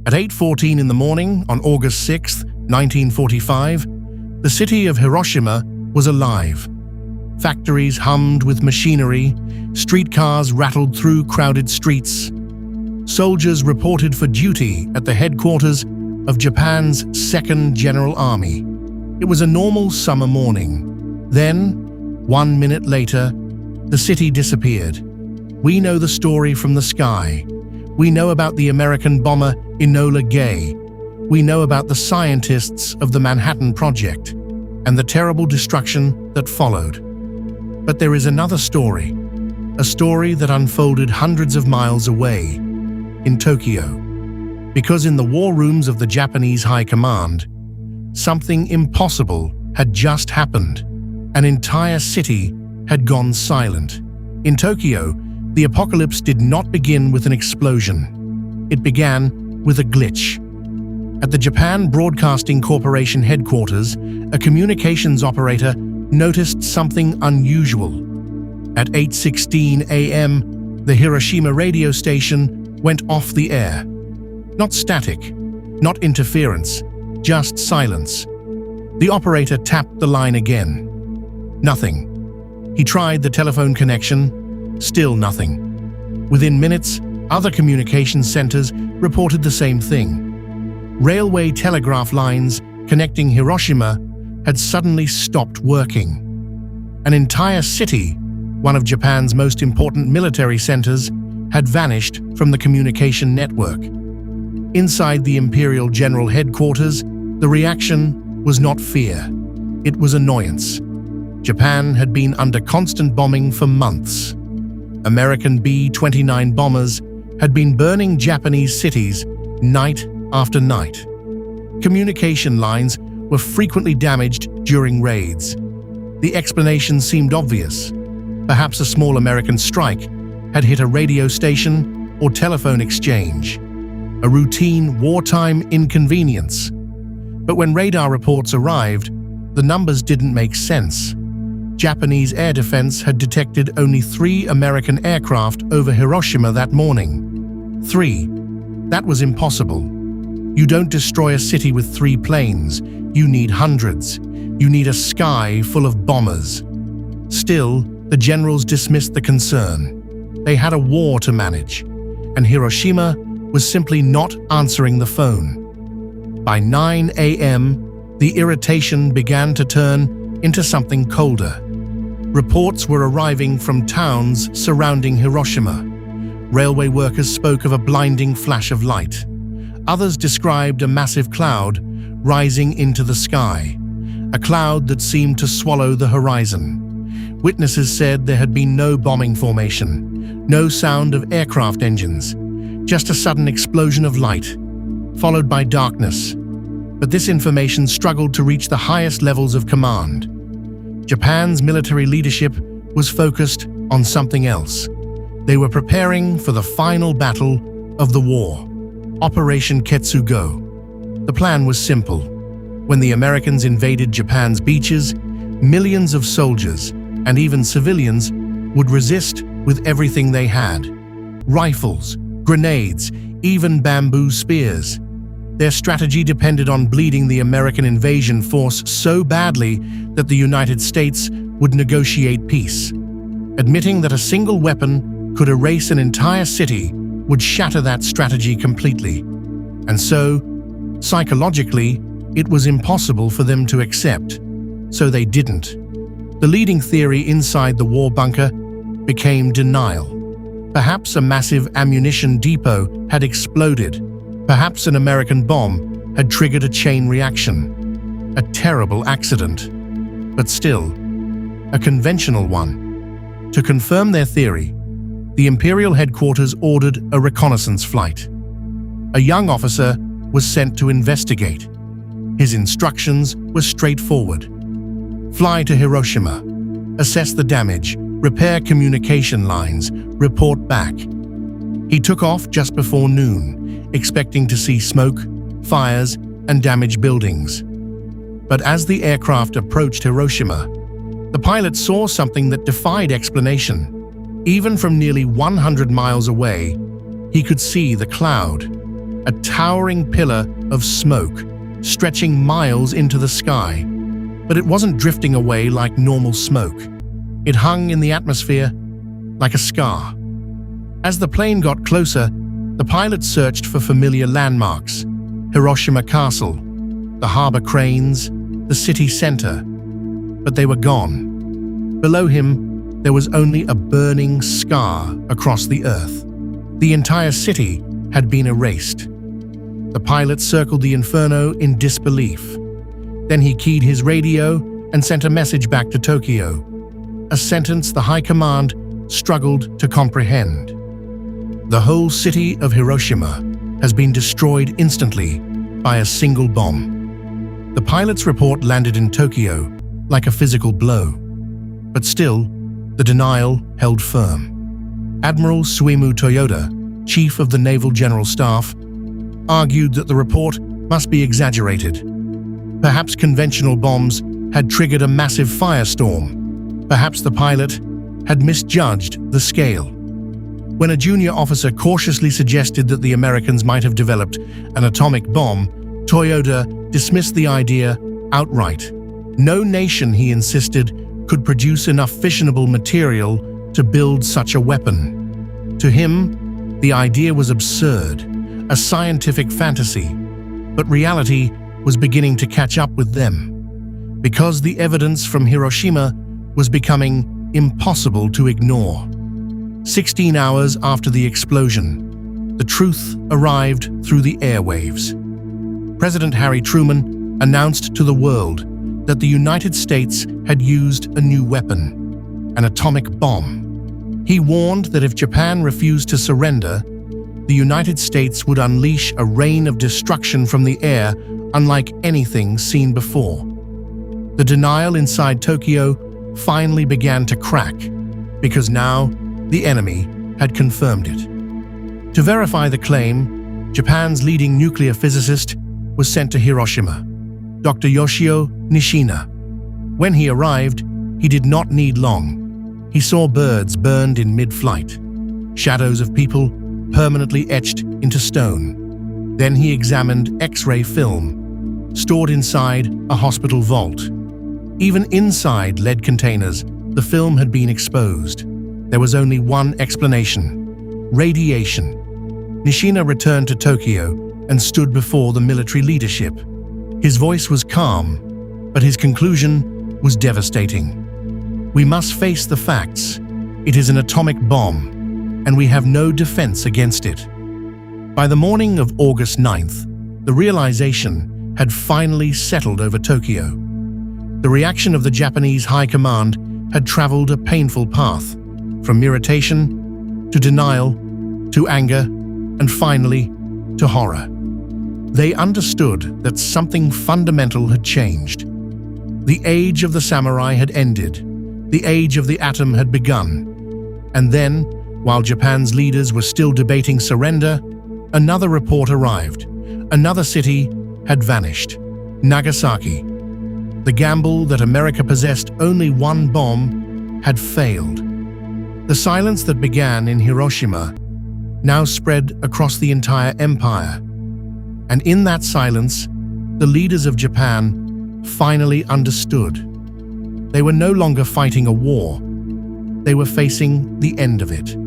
At 8:14 in the morning on August 6, 1945, the city of Hiroshima was alive. Factories hummed with machinery, streetcars rattled through crowded streets. Soldiers reported for duty at the headquarters of Japan's Second General Army. It was a normal summer morning. Then, 1 minute later, the city disappeared. We know the story from the sky. We know about the American bomber Enola Gay. We know about the scientists of the Manhattan Project and the terrible destruction that followed. But there is another story, a story that unfolded hundreds of miles away, in Tokyo. Because in the war rooms of the Japanese High Command, something impossible had just happened. An entire city had gone silent. In Tokyo, the apocalypse did not begin with an explosion. It began with a glitch. At the Japan Broadcasting Corporation headquarters, a communications operator noticed something unusual. At 8:16 a.m., the Hiroshima radio station went off the air. Not static, not interference, just silence. The operator tapped the line again. Nothing. He tried the telephone connection, still nothing. Within minutes, other communication centers reported the same thing. Railway telegraph lines connecting Hiroshima had suddenly stopped working. An entire city, one of Japan's most important military centers, had vanished from the communication network. Inside the Imperial General Headquarters, the reaction was not fear. It was annoyance. Japan had been under constant bombing for months. American B-29 bombers had been burning Japanese cities night after night. Communication lines were frequently damaged during raids. The explanation seemed obvious. Perhaps a small American strike had hit a radio station or telephone exchange, a routine wartime inconvenience. But when radar reports arrived, the numbers didn't make sense. Japanese air defense had detected only 3 American aircraft over Hiroshima that morning. 3. That was impossible. You don't destroy a city with 3 planes. You need hundreds. You need a sky full of bombers. Still, the generals dismissed the concern. They had a war to manage, and Hiroshima was simply not answering the phone. By 9 a.m., the irritation began to turn into something colder. Reports were arriving from towns surrounding Hiroshima. Railway workers spoke of a blinding flash of light. Others described a massive cloud rising into the sky, a cloud that seemed to swallow the horizon. Witnesses said there had been no bombing formation, no sound of aircraft engines, just a sudden explosion of light, followed by darkness. But this information struggled to reach the highest levels of command. Japan's military leadership was focused on something else. They were preparing for the final battle of the war, Operation Ketsugo. The plan was simple. When the Americans invaded Japan's beaches, millions of soldiers, and even civilians, would resist with everything they had. Rifles, grenades, even bamboo spears. Their strategy depended on bleeding the American invasion force so badly that the United States would negotiate peace. Admitting that a single weapon could erase an entire city would shatter that strategy completely. And so, psychologically, it was impossible for them to accept. So they didn't. The leading theory inside the war bunker became denial. Perhaps a massive ammunition depot had exploded. Perhaps an American bomb had triggered a chain reaction. A terrible accident. But still, a conventional one. To confirm their theory, the Imperial headquarters ordered a reconnaissance flight. A young officer was sent to investigate. His instructions were straightforward. Fly to Hiroshima, assess the damage, repair communication lines, report back. He took off just before noon, expecting to see smoke, fires, and damaged buildings. But as the aircraft approached Hiroshima, the pilot saw something that defied explanation. Even from nearly 100 miles away, he could see the cloud, a towering pillar of smoke stretching miles into the sky. But it wasn't drifting away like normal smoke. It hung in the atmosphere like a scar. As the plane got closer, the pilot searched for familiar landmarks: Hiroshima Castle, the harbor cranes, the city center. But they were gone. Below him, there was only a burning scar across the earth. The entire city had been erased. The pilot circled the inferno in disbelief. Then he keyed his radio and sent a message back to Tokyo, a sentence the High Command struggled to comprehend. The whole city of Hiroshima has been destroyed instantly by a single bomb. The pilot's report landed in Tokyo like a physical blow. But still, the denial held firm. Admiral Suimu Toyoda, chief of the Naval General Staff, argued that the report must be exaggerated. Perhaps conventional bombs had triggered a massive firestorm. Perhaps the pilot had misjudged the scale. When a junior officer cautiously suggested that the Americans might have developed an atomic bomb, Toyoda dismissed the idea outright. No nation, he insisted, could produce enough fissionable material to build such a weapon. To him, the idea was absurd, a scientific fantasy, but reality was beginning to catch up with them. Because the evidence from Hiroshima was becoming impossible to ignore. 16 hours after the explosion, the truth arrived through the airwaves. President Harry Truman announced to the world that the United States had used a new weapon, an atomic bomb. He warned that if Japan refused to surrender, the United States would unleash a rain of destruction from the air unlike anything seen before. The denial inside Tokyo finally began to crack, because now the enemy had confirmed it. To verify the claim, Japan's leading nuclear physicist was sent to Hiroshima, Dr. Yoshio Nishina. When he arrived, he did not need long. He saw birds burned in mid-flight, shadows of people permanently etched into stone. Then he examined X-ray film, stored inside a hospital vault. Even inside lead containers, the film had been exposed. There was only one explanation: radiation. Nishina returned to Tokyo and stood before the military leadership. His voice was calm, but his conclusion was devastating. "We must face the facts. It is an atomic bomb, and we have no defense against it." By the morning of August 9th, the realization had finally settled over Tokyo. The reaction of the Japanese High Command had traveled a painful path, from irritation to denial to anger and finally to horror. They understood that something fundamental had changed. The age of the samurai had ended. The age of the atom had begun. And then, while Japan's leaders were still debating surrender, another report arrived. Another city had vanished: Nagasaki. The gamble that America possessed only one bomb had failed. The silence that began in Hiroshima now spread across the entire empire. And in that silence, the leaders of Japan finally understood. They were no longer fighting a war. They were facing the end of it.